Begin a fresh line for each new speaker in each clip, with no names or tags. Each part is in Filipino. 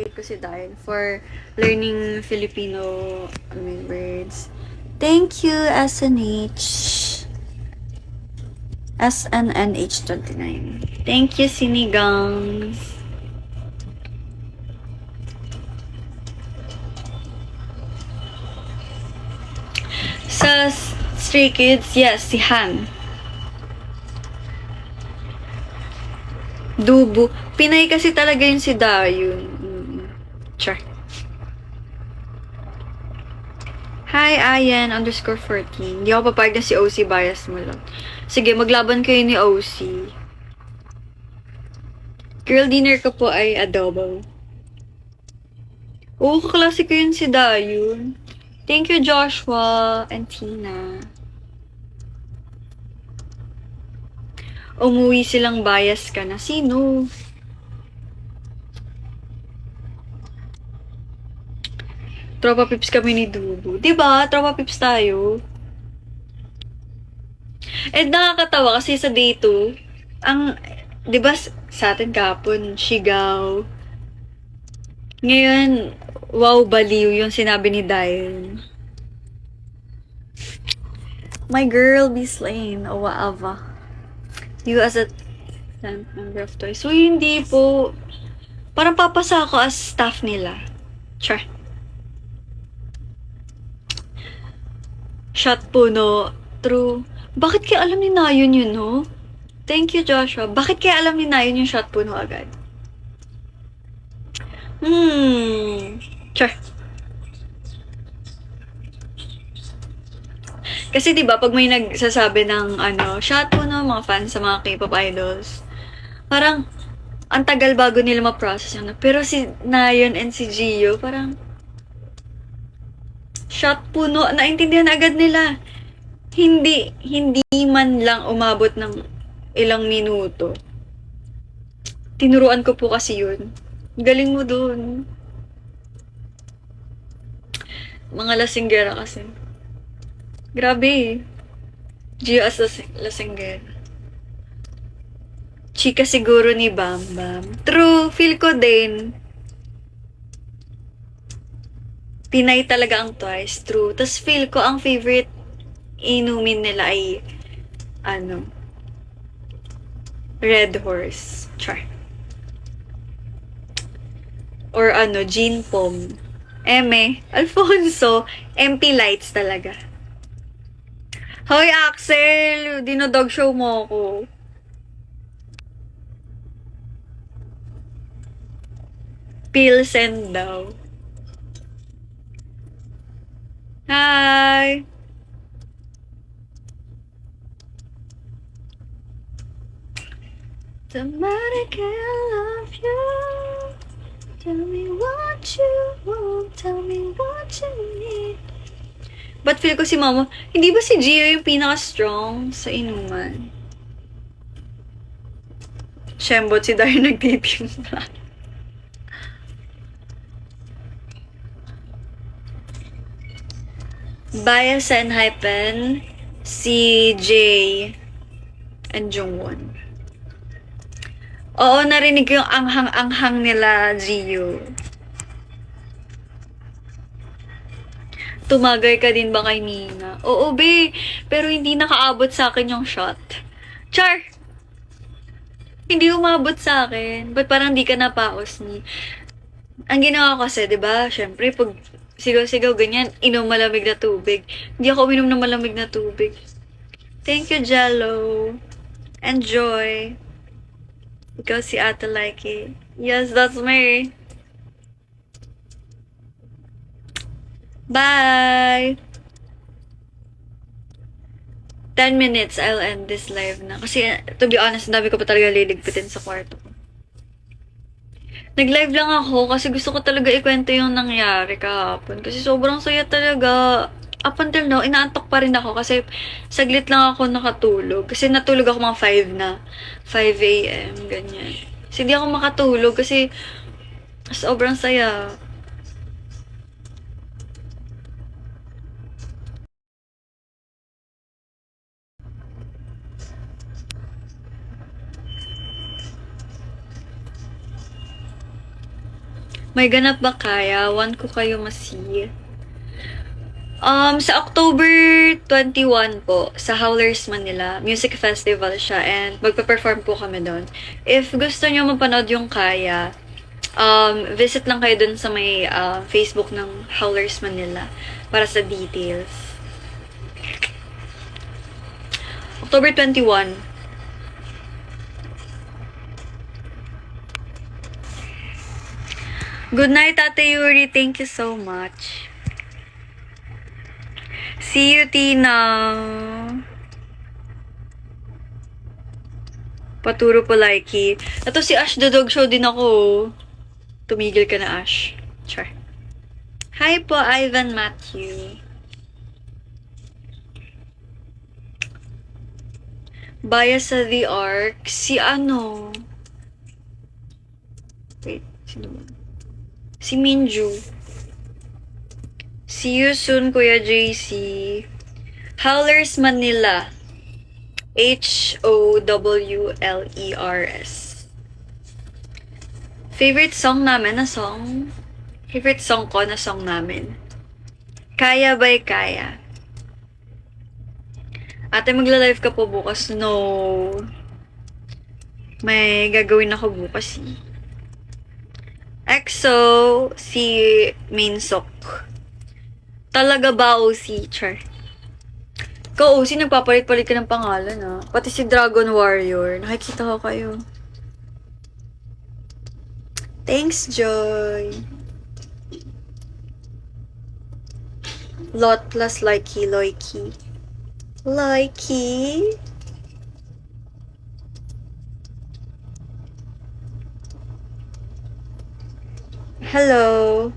ko si Diane for learning Filipino words. Thank you, SNH. SNNH29. Thank you, Sinigang. Sa Stray Kids, yes, si Han. Dubu. Pinay kasi talaga yun si Dayun. Char. Hi, Ayan, _14. Hindi ako papayag na si OC bias mo lang. Sige, maglaban kayo ni OC. Girl dinner ko po ay adobo. Oo, kaklase ko yun si Dayun. Thank you, Joshua and Tina. Umuwi silang bias ka na. Sino? Tropa pips kami ni Dubu. Diba? Tropa pips tayo. Eh, nakakatawa kasi sa day 2, ang, diba sa atin kapon, Shigaw. Ngayon, wow, baliw yung sinabi ni Diane. My girl be slain, o waava. You as a 10th member of Toys. So, hindi po. Parang papasa ako as staff nila. Char. Shot puno. True. Bakit kaya alam ni Nayon yun, no? Thank you, Joshua. Bakit kaya alam ni Nayon yung shot puno agad? Char. Kasi 'di ba pag may nagsasabi ng shot puno mga fans sa mga K-pop idols, parang ang tagal bago nila ma-process yun. Pero si Nayon and si Gio, parang shot puno, naintindihan agad nila. Hindi man lang umabot ng ilang minuto. Tinuruan ko po kasi yun. Galing mo dun. Mga lasinggera kasi. Grabe eh. Gio as lasinggera. Chika siguro ni Bam Bam. True, feel ko din. Pinay talaga ang Twice, true. Tapos feel ko ang favorite inumin nila ay Red Horse. Char. Or Jean Pom. Eme, Alfonso, MP Lights talaga. Hoy, Axel! Dinodog show mo ako. Pilsen daw. Hi! Somebody can love you. Tell me what you want. Tell me what you need. But feel ko si Mama, hindi ba si Gio yung pinaka-strong sa inuman? Shembot si Dario nagtitimpla. Bias and Hypen, si Jay, and Jungwon. Oo, narinig ko yung anghang-anghang nila, Gio. Tumagay ka din ba kay Nina? Oo, be. Pero hindi nakaabot sa akin yung shot. Char! Hindi umabot sa akin. Ba't parang di ka napaos ni? Ang ginawa ko kasi, di ba? Siyempre, pag sigaw-sigaw ganyan, inom malamig na tubig. Hindi ako uminom ng malamig na tubig. Thank you, Jello. Enjoy. Ikaw si Ate Likey. Yes, that's me. Bye! 10 minutes, I'll end this live na. Kasi, to be honest, ang dami ko pa talaga liligpitin sa kwarto ko. Nag-live lang ako kasi gusto ko talaga ikwento yung nangyari kahapon. Kasi sobrang saya talaga. Up until now, inaantok pa rin ako kasi saglit lang ako nakatulog. Kasi natulog ako mga 5 na. 5 a.m. ganyan. Kasi di ako makatulog kasi sobrang saya. May ganap ba kaya? Want ko kayo masi. Sa October 21 po, sa Howlers Manila, music festival siya and magpa-perform po kami doon. If gusto nyo mapanood yung kaya, visit lang kayo doon sa may Facebook ng Howlers Manila para sa details. October 21. Good night, Ate Yuri. Thank you so much. See you, Tina. Paturo po, Likey. Ito si Ash the Dog Show din ako. Tumigil ka na, Ash. Char. Hi po, Ivan Matthew. Bias sa The Ark. Si ano? Wait, sino ba? Si Minju. See you soon, Kuya JC. Howlers Manila. HOWLERS. Favorite song namin na song? Favorite song ko na song namin? Kaya by Kaya. Ate, magla-live ka po bukas? No. May gagawin ako bukas eh. EXO, si Minsok. Talaga ba OC, Char? Ikaw OC, nagpapalit-palit ka ng pangalan ah. Pati si Dragon Warrior. Nakikita ko kayo. Thanks, Joy. Lot plus Likey, Loiky. Likey? Hello.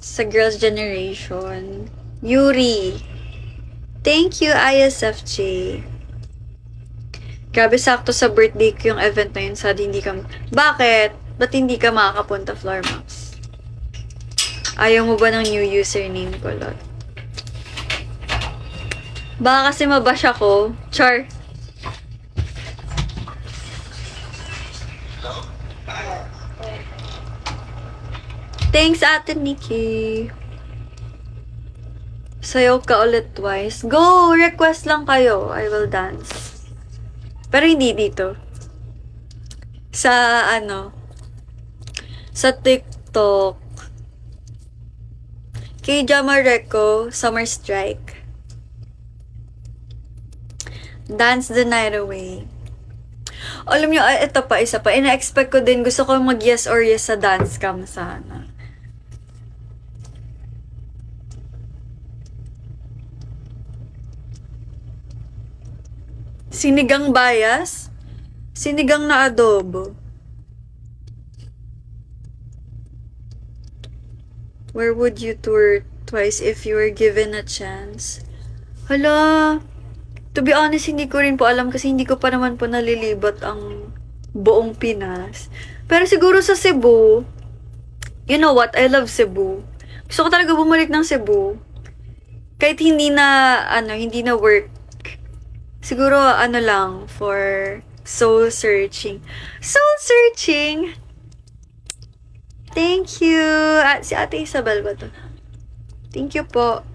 Sa Girls' Generation. Yuri. Thank you, ISFJ. Grabe, sakto sa birthday ko yung event na yun. Sad hindi ka... Bakit? Ba't hindi ka makakapunta, Floor Max? Ayaw mo ba ng new username ko, Lot? Baka kasi mabash ako. Char. Thanks, Ate Nikki. Sayaw ka ulit twice. Go! Request lang kayo. I will dance. Pero hindi dito. Sa, sa TikTok. Kay Jamareko, Summer Strike. Dance the night away. Alam nyo, ito pa, isa pa. Ina-expect ko din, gusto ko mag-yes or yes sa dance cam sana. Sinigang bias? Sinigang na adobo. Where would you tour twice if you were given a chance? Hala, to be honest, hindi ko rin po alam kasi hindi ko pa naman po nalilibot ang buong Pinas. Pero siguro sa Cebu, you know what? I love Cebu. Gusto ko talaga bumalik ng Cebu. Kahit hindi na, hindi na work. Siguro, lang, for soul searching. Soul searching! Thank you! Si Ate Isabel ba to? Thank you po.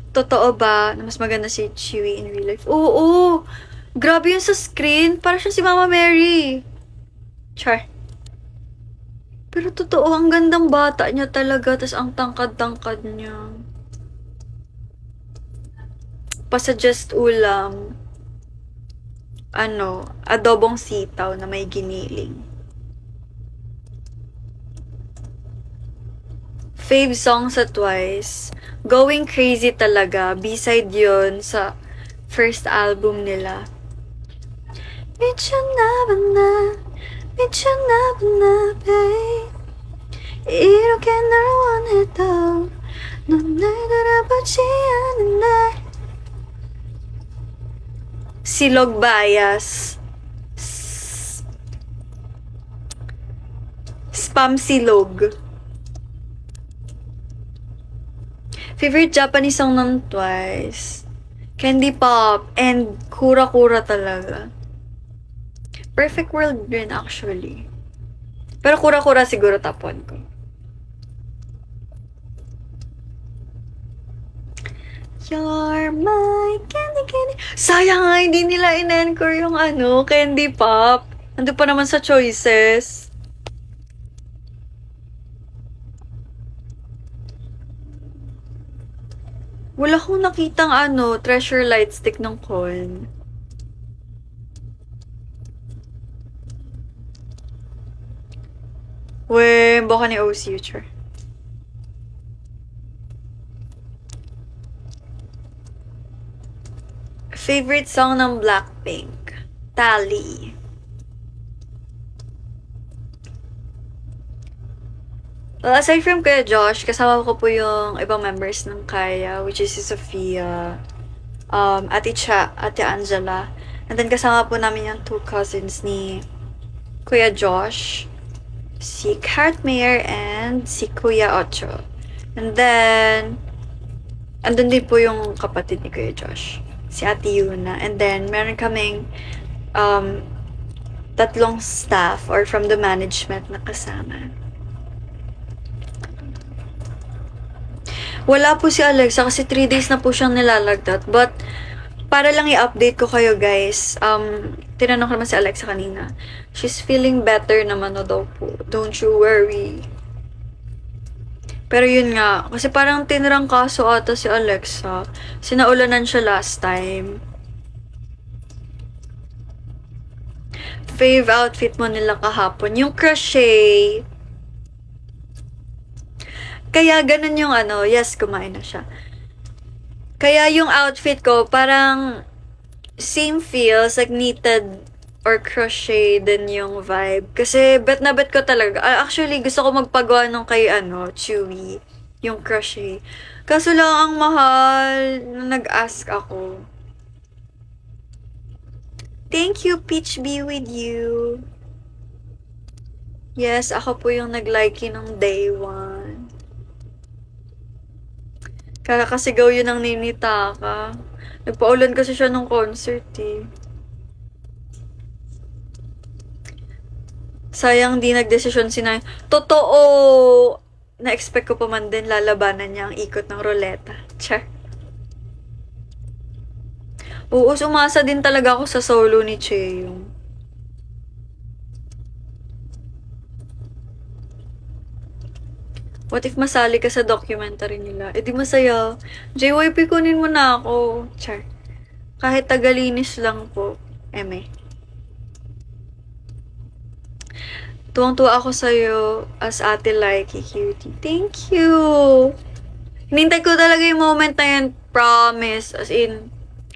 Totoo ba na mas maganda si Chewie in real life? Oo! Grabe yun sa screen. Para siya si Mama Mary. Char. Pero totoo, ang gandang bata niya talaga. Tas ang tangkad-tangkad niya. Pasuggest ulam. Adobong sitaw na may giniling. Fave song sa Twice. Going Crazy talaga. B-side yun sa first album nila. 미쳤나봐 babe. 이렇게 널 원해도 넌 날 들어보지 않는데. Silog Bias. Spam Silog. Favorite Japanese song ng Twice. Candy Pop and Kura Kura talaga. Perfect World rin actually. Pero kura-kura siguro top 1 ko. You're my candy candy. Sayang nga, hindi nila in-encore yung candy pop. Ando pa naman sa choices. Wala akong nakitang treasure light stick ng corn. Baka ni OC Future. Favorite song ng Blackpink? Tally. Well, aside from Kuya Josh, kasama ko po yung ibang members ng Kaya, which is si Sophia, Ate Cha, Ate Angela, and then kasama po namin yung 2 cousins ni Kuya Josh, si Kat Mayer, and si Kuya Ocho. And then, andun din po yung kapatid ni Kuya Josh, si Ate Yuna. And then, meron kaming 3 staff or from the management na kasama. Wala po si Alexa kasi 3 days na po siyang nilalagdat. But, para lang i-update ko kayo guys, tinanong ko naman si Alexa kanina. She's feeling better naman na daw po. Don't you worry. Pero yun nga, kasi parang tinirang kaso ata si Alexa. Sinaulanan siya last time. Fave outfit mo nila kahapon. Yung crochet. Kaya ganun yung yes, kumain na siya. Kaya yung outfit ko, parang same feels, like knitted or crochet din yung vibe. Kasi bet na bet ko talaga. Actually, gusto ko magpagawa nung kay Chewy, yung crochet. Kaso lang ang mahal, nung nag-ask ako. Thank you, Peach Be With You. Yes, ako po yung nag-likey nung day 1. Kakasigaw yun ng Ninitaka. Nagpaulan kasi siya nung concert eh. Sayang di nagdesisyon si Nay. Totoo! Na-expect ko pa man din lalabanan niya ang ikot ng ruleta. Char. Oo, umasa din talaga ako sa solo ni Cheong. What if masali ka sa documentary nila? Eh di masaya. JYP, kunin mo na ako. Char. Kahit tagalinis lang po. Eme. Tuwang-tuwa ako sa'yo as Ate Likey Cutie. Thank you! Hinintay ko talaga yung moment na yan. Promise. As in,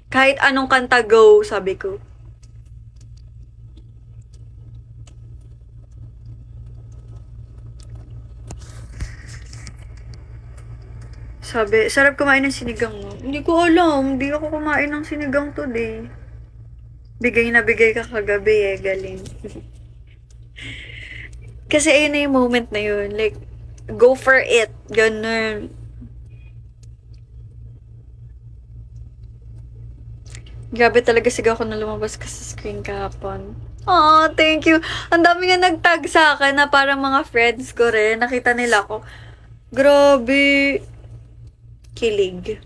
kahit anong kanta go, sabi ko. Sabi, sarap kumain ng sinigang mo. Hindi ko alam. Hindi ako kumain ng sinigang today. Bigay na bigay ka kagabi eh. Galing. Kasi ayun na yung moment na yun. Like, go for it. Ganun. Grabe talaga sigaw ko na lumabas ka sa screen kahapon. Aw, thank you. Ang dami nga nagtag sa akin na parang mga friends ko rin. Nakita nila ako. Grabe. Kilig.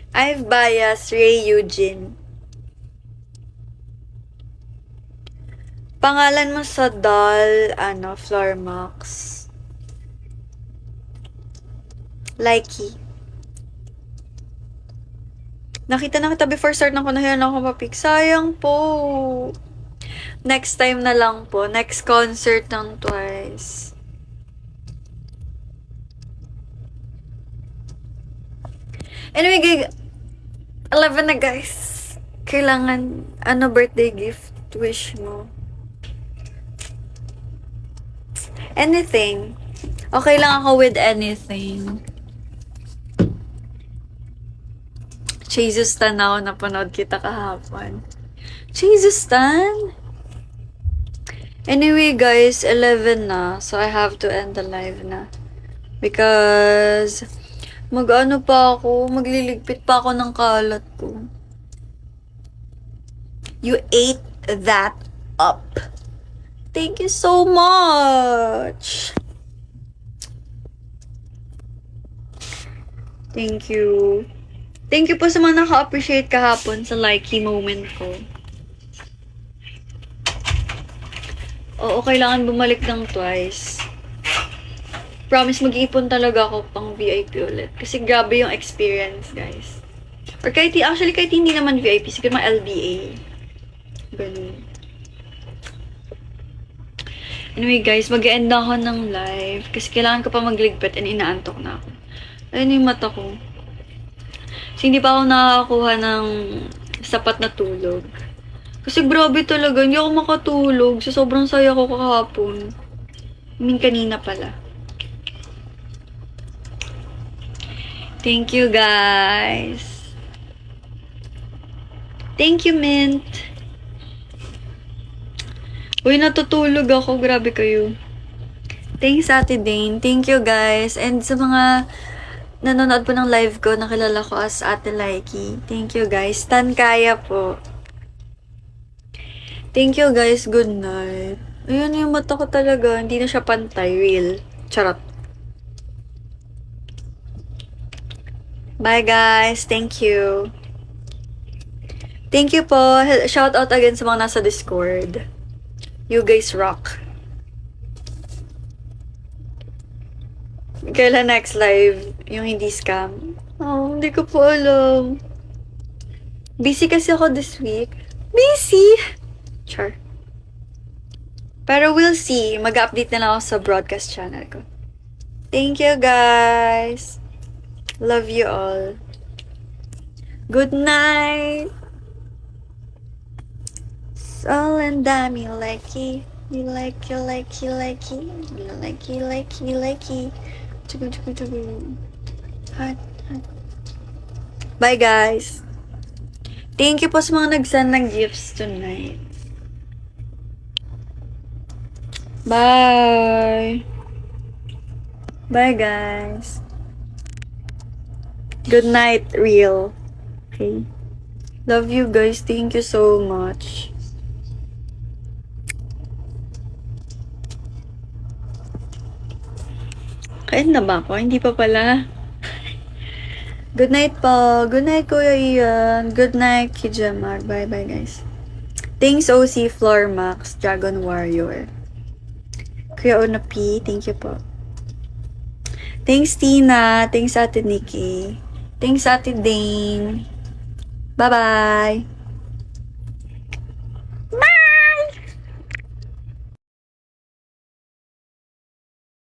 I've bias Ray Eugene. Pangalan mo sa doll, Floor Max. Likey. Nakita na kita before start ng kunahiyan ako mapik. Sayang po. Next time na lang po. Next concert ng Twice. Anyway, 11 na guys. Kailangan, birthday gift wish mo? Anything. Okay lang ako with anything. Jesus Stan ako, napanood kita kahapon. Jesus Stan? Anyway guys, 11 na. So I have to end the live na. Because magliligpit pa ako ng kalat ko. You ate that up. Thank you so much. Thank you. Thank you po sa mga naka-appreciate kahapon sa likey moment ko. Oo, kailangan bumalik ng twice. Promise, mag-iipon talaga ako pang VIP ulit. Kasi grabe yung experience, guys. Or kahit hindi naman VIP, siguro mga LBA. Ganun. Anyway, guys, mag-end na ako ng live. Kasi kailangan ko pa magligpit and inaantok na ako. Ayun yung mata ko. Kasi hindi pa ako nakakakuha ng sapat na tulog. Kasi grabe talaga, hindi ako makatulog. So, sobrang saya ko kahapon. Kanina pala. Thank you, guys. Thank you, Mint. Uy, natutulog ako. Grabe kayo. Thanks, Ate Dane. Thank you, guys. And sa mga nanonood po ng live ko, nakilala ko as Ate Likey. Thank you, guys. Stan Kaya po. Thank you, guys. Good night. Ayun, yung mata ko talaga. Hindi na siya pantay. Real. Charot. Bye, guys. Thank you. Thank you po. Shout out again sa mga nasa Discord. You guys rock. Kailan next live? Yung hindi scam? Oh, hindi ko po alam. Busy kasi ako this week. Busy! Char. Pero we'll see. Mag-update na lang ako sa broadcast channel ko. Thank you, guys. Love you all. Good night. Sol and dime, you likey. You like. You likey. Chugu. Hot. Bye, guys. Thank you po sa mga nag-send ng gifts tonight. Bye. Bye, guys. Good night, real. Okay. Love you guys. Thank you so much. Kain na ba ako? Hindi pa pala. Good night po. Good night, Kuya Ian. Good night, Kijamar. Bye-bye, guys. Thanks, OC Floor Max, Dragon Warrior. Kuya Onapi, thank you po. Thanks, Tina. Thanks, Ate Nikki. Thanks, Ate Dane. Bye-bye.